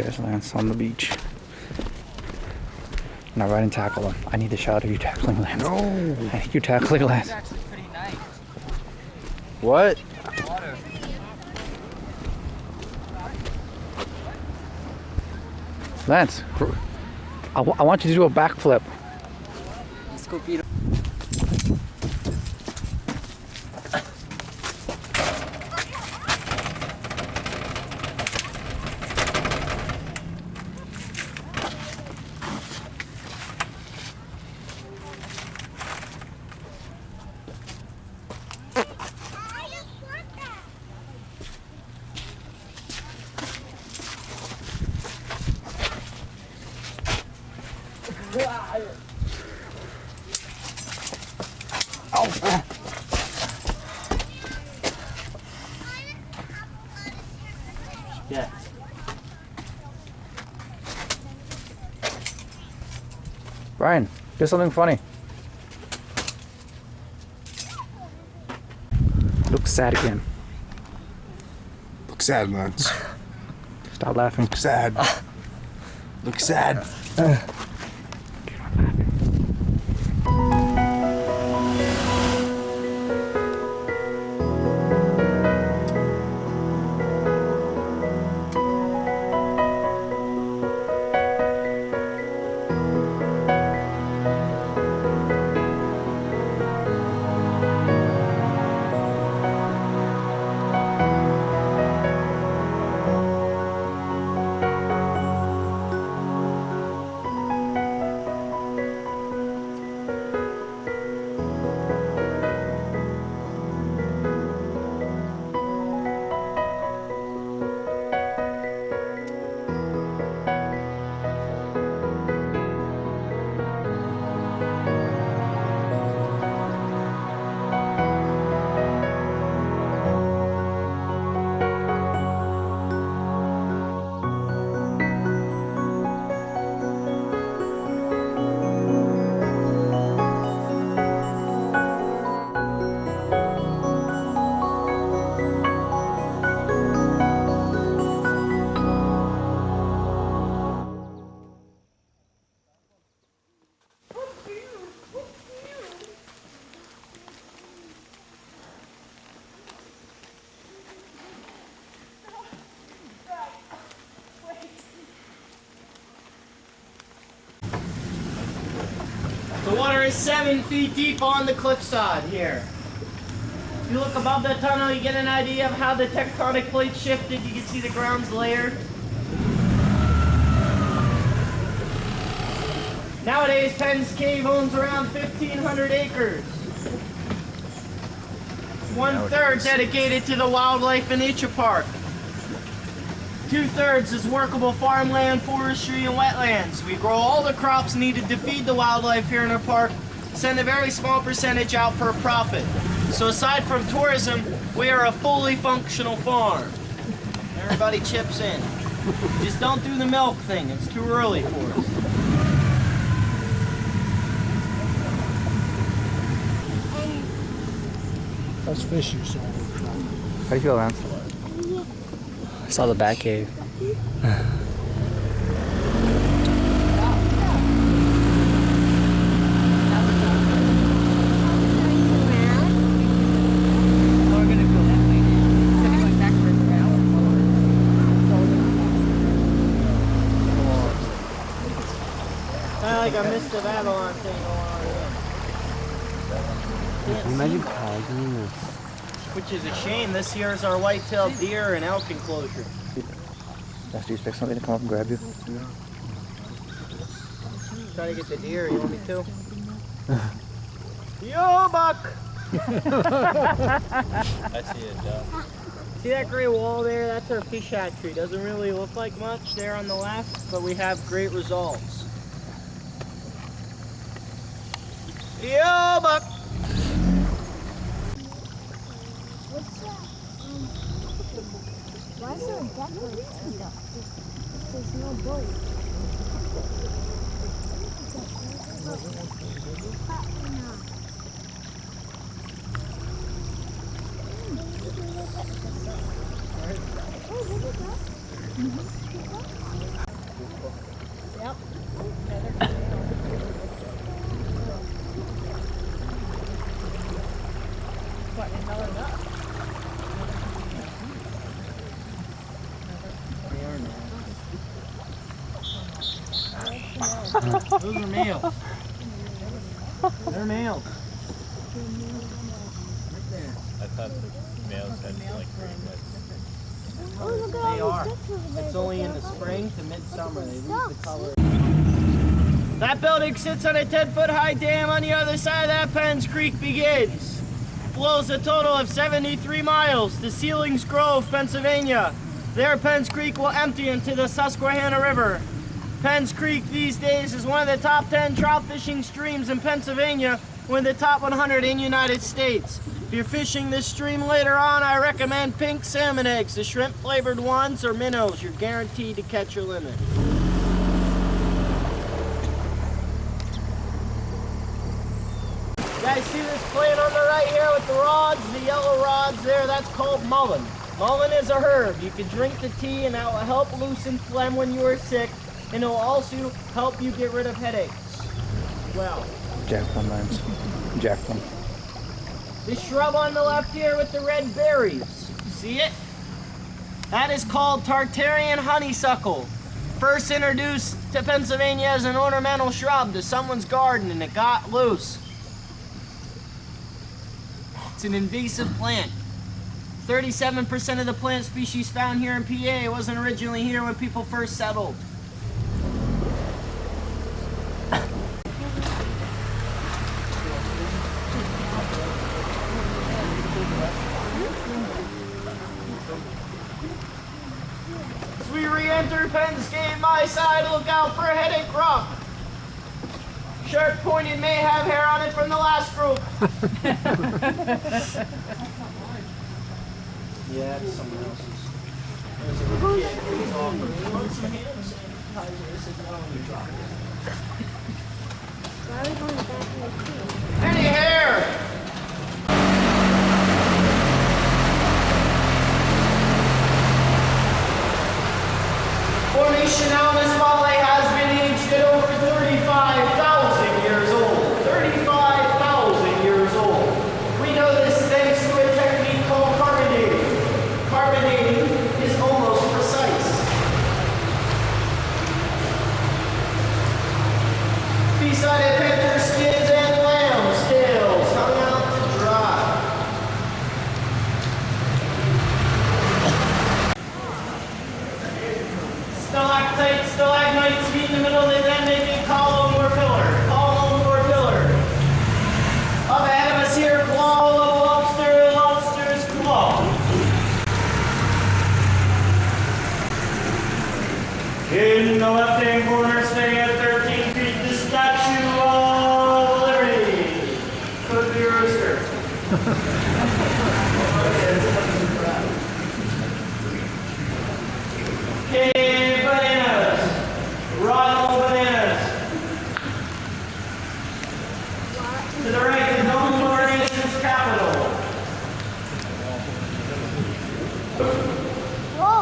There's Lance on the beach. Now right and tackle him. I need the shot of you tackling Lance. No! I need you tackling Lance. It's actually pretty nice. What? Water. Lance, I want you to do a backflip. Let's go beat him. Yeah. Brian, do something funny. Look sad again. Look sad, Lance. Stop laughing. Look sad. Look sad. The water is 7 feet deep on the cliffside here. If you look above the tunnel, you get an idea of how the tectonic plates shifted. You can see the ground's layered. Nowadays, Penn's Cave owns around 1,500 acres. 1/3 dedicated to the wildlife and nature park. 2/3 is workable farmland, forestry, and wetlands. We grow all the crops needed to feed the wildlife here in our park, send a very small percentage out for a profit. So aside from tourism, we are a fully functional farm. Everybody chips in. Just don't do the milk thing, it's too early for us. That's fishy, so. How do you feel, Lance? I saw the bat cave. Kinda like I missed the Babylon thing going on here. Imagine kayaking this. Which is a shame. This here is our white-tailed deer and elk enclosure. Lance, do you expect something to come up and grab you? Try to get the deer. You want me to? Yo, buck! I see it, Joe. See that gray wall there? That's our fish hatchery. Doesn't really look like much there on the left, but we have great results. Yo, buck! Why is there a deck where it's there's no boat? Oh, look at that. Yep. What, another nut? Those are males. They're males. I thought the males had like green lips. Oh, look at They all are. these ducks over there. It's only in the spring to midsummer they lose the color. That building sits on a 10-foot high dam on the other side of that Penns Creek begins. Flows a total of 73 miles to Sealings Grove, Pennsylvania. There Penns Creek will empty into the Susquehanna River. Penns Creek these days is one of the top 10 trout fishing streams in Pennsylvania, one of the top 100 in the United States. If you're fishing this stream later on, I recommend pink salmon eggs, the shrimp flavored ones, or minnows. You're guaranteed to catch your limit. You guys see this plant on the right here with the rods, the yellow rods there? That's called mullein. Mullein is a herb. You can drink the tea and that will help loosen phlegm when you are sick, and it will also help you get rid of headaches. Well, Jack one, Lance. Jack one. this shrub on the left here with the red berries, see it? That is called Tartarian honeysuckle. First introduced to Pennsylvania as an ornamental shrub to someone's garden and it got loose. It's an invasive plant. 37% of the plant species found here in PA wasn't originally here when people first settled. As we re-enter Penn's Cave, my side, look out for a headache rock. Sharp pointed may have hair on it from the last group. Yeah, it's someone else's. There's a little kid who's offering some hands and ties it down and drop it. Why are we going back in the queue? Any hair! Formation on this walleye has been aged at over 35,000 years old. 35,000 years old. We know this thanks to a technique called carbonating. Carbonating is almost precise. Beside panther skins and lamb's tails hung out to dry. Stalactites, stalagmites meet in the middle, they then make a column or pillar. Column or pillar. Up ahead of us here, claw of a lobster, lobster's claw. In the left-hand corner, standing at 13 feet, the Statue of Liberty. Could be a rooster. Okay, bananas. Rotten bananas. To the right, the Dome of our nation's capital. Whoa!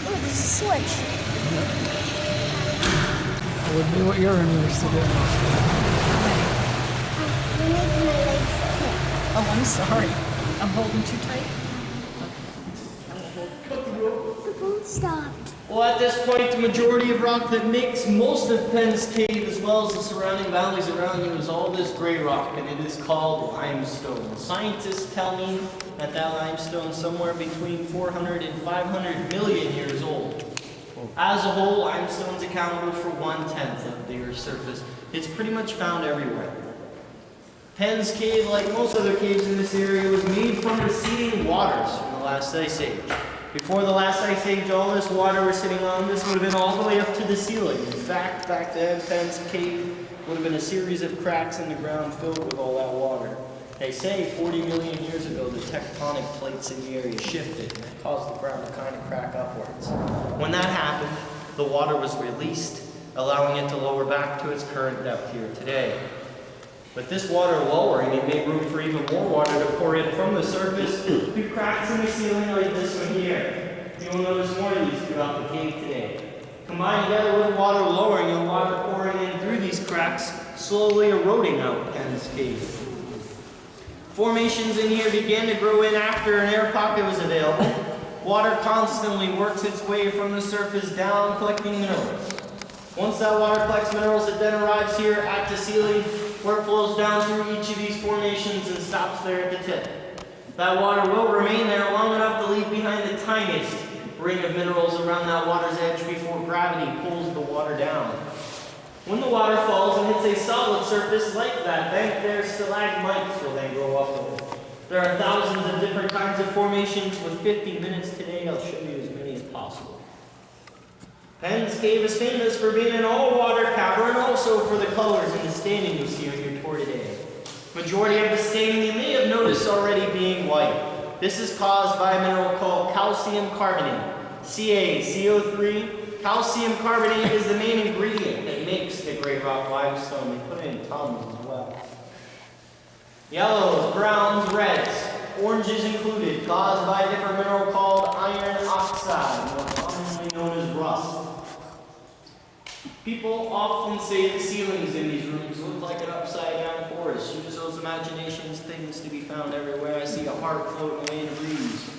Look, there's a switch. That would be what you're interested in. You're making my legs tick. Oh, I'm sorry. I'm holding too tight. The boat stopped. Well, at this point, the majority of rock that makes most of Penn's Cave, as well as the surrounding valleys around you, is all this gray rock, and it is called limestone. Scientists tell me that limestone is somewhere between 400 and 500 million years old. As a whole, limestone is accountable for 1/10 of the Earth's surface. It's pretty much found everywhere. Penn's Cave, like most other caves in this area, was made from receding waters from the last ice age. Before the last ice age, all this water we're sitting on, this would have been all the way up to the ceiling. In fact, back then, Penn's Cave would have been a series of cracks in the ground filled with all that water. They say 40 million years ago, the tectonic plates in the area shifted, and it caused the ground to kind of crack upwards. When that happened, the water was released, allowing it to lower back to its current depth here today. With this water lowering, it made room for even more water to pour in from the surface through cracks in the ceiling like this one here. You will notice more of these throughout the cave today. Combined together with water lowering and water pouring in through these cracks, slowly eroding out Penn's cave. Formations in here began to grow in after an air pocket was available. Water constantly works its way from the surface down, collecting minerals. Once that water collects minerals, it then arrives here at the ceiling, where it flows down through each of these formations and stops there at the tip. That water will remain there long enough to leave behind the tiniest ring of minerals around that water's edge before gravity pulls the water down. When the water falls and hits a solid surface like that bank there, stalagmites will then grow up with it. There are thousands of different kinds of formations. With 50 minutes today, I'll show you as many as possible. Penn's Cave is famous for being an all-water cavern and also for the colors in the staining you see on your tour today. Majority of the staining you may have noticed already being white. This is caused by a mineral called calcium carbonate, CaCO3. Calcium carbonate is the main ingredient that makes the gray rock limestone. They put it in tons as well. Yellows, browns, reds, oranges included, caused by a different mineral called iron oxide, more commonly known as rust. People often say the ceilings in these rooms look like an upside-down forest. Use those imaginations, things to be found everywhere. I see a heart floating away in the breeze.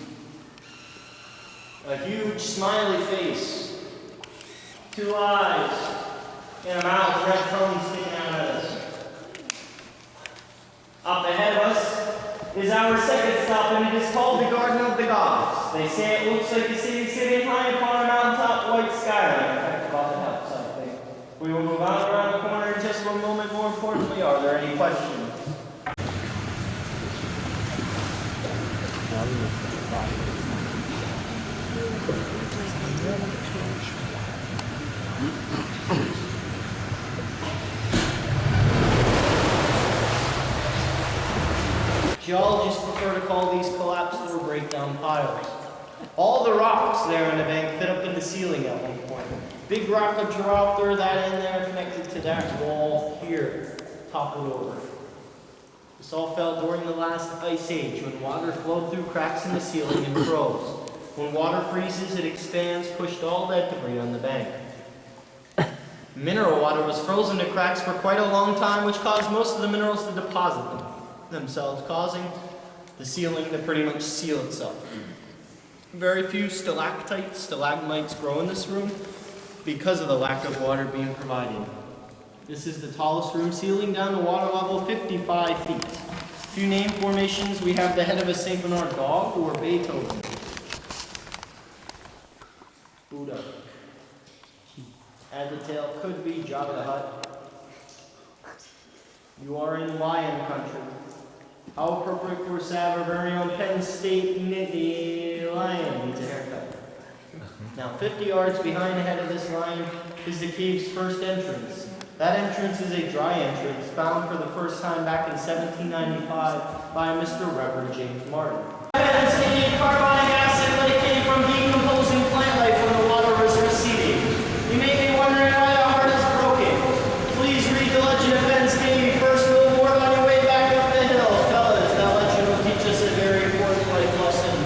A huge smiley face, 2 eyes, and a mouth, red tongue sticking out at us. Up ahead of us is our second stop, and it is called the Garden of the Gods. They say it looks like a city sitting high upon a mountaintop white skyline. In fact, about the house, I think. We will move on around the corner in just one moment. More importantly, are there any questions? Geologists prefer to call these collapsed or breakdown piles. All the rocks there in the bank fit up in the ceiling at one point. Big rock would drop through that in there, connected to that wall here, toppled over. This all fell during the last ice age, when water flowed through cracks in the ceiling and froze. When water freezes, it expands, pushed all that debris on the bank. Mineral water was frozen to cracks for quite a long time, which caused most of the minerals to deposit themselves, causing the ceiling to pretty much seal itself. Very few stalactites, stalagmites grow in this room because of the lack of water being provided. This is the tallest room ceiling down to water level 55 feet. Few name formations, we have the head of a St. Bernard dog or Beethoven. Buddha. Add the tail, could be Jabba the Hutt. You are in lion country. How appropriate for Sav, our very own Penn State Nitty lion needs a haircut. Now 50 yards behind the head of this lion is the cave's first entrance. That entrance is a dry entrance, found for the first time back in 1795 by Mr. Reverend James Martin. Evidence indicating carbonic acid leaking from decomposing plant life when the water was receding. You may be wondering why the heart is broken. Please read the legend of Penn's Cave. First World War on your way back up the hill. Fellas, that legend will teach us a very important life lesson.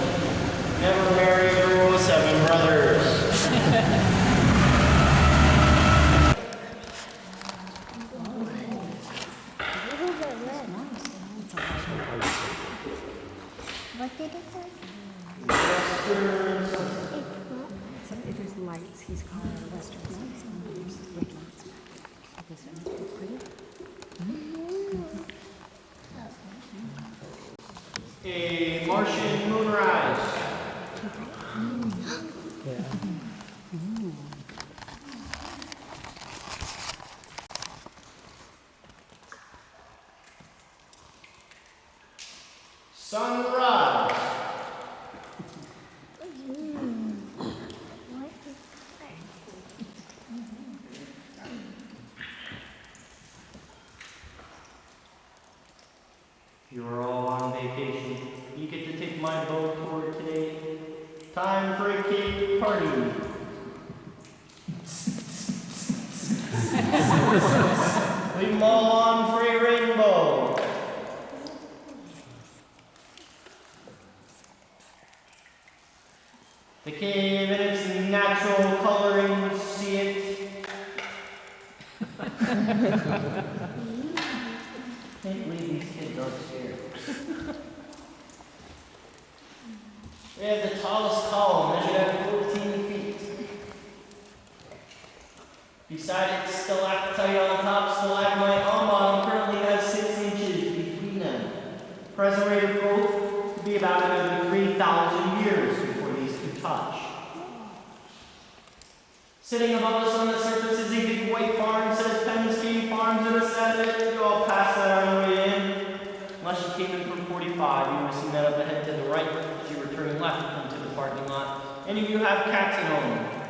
Never marry a girl with 7 brothers. What did it say? If there's lights, he's calling it western lights. A Martian moonrise. Sunrise. What is that? You are all on vacation. You get to take my boat tour today. Time for a cake party. Leave them all on for a rainbow. The cave in its natural coloring, see it. Can't believe these kids aren't scared. We have the tallest column, measured at 14 feet. Beside its stalactite on top, stalagmite on bottom currently has 6 inches between them. Present rate of growth to be about another 3,000 years before these two touch. Sitting above us on the surface is a big white barn, says Penn's Cave Farms in a set of it. You all passed that on your way in. Unless you came in from 45, you would have seen that up ahead to the right as you were turning left into the parking lot. Any of you have cats at home?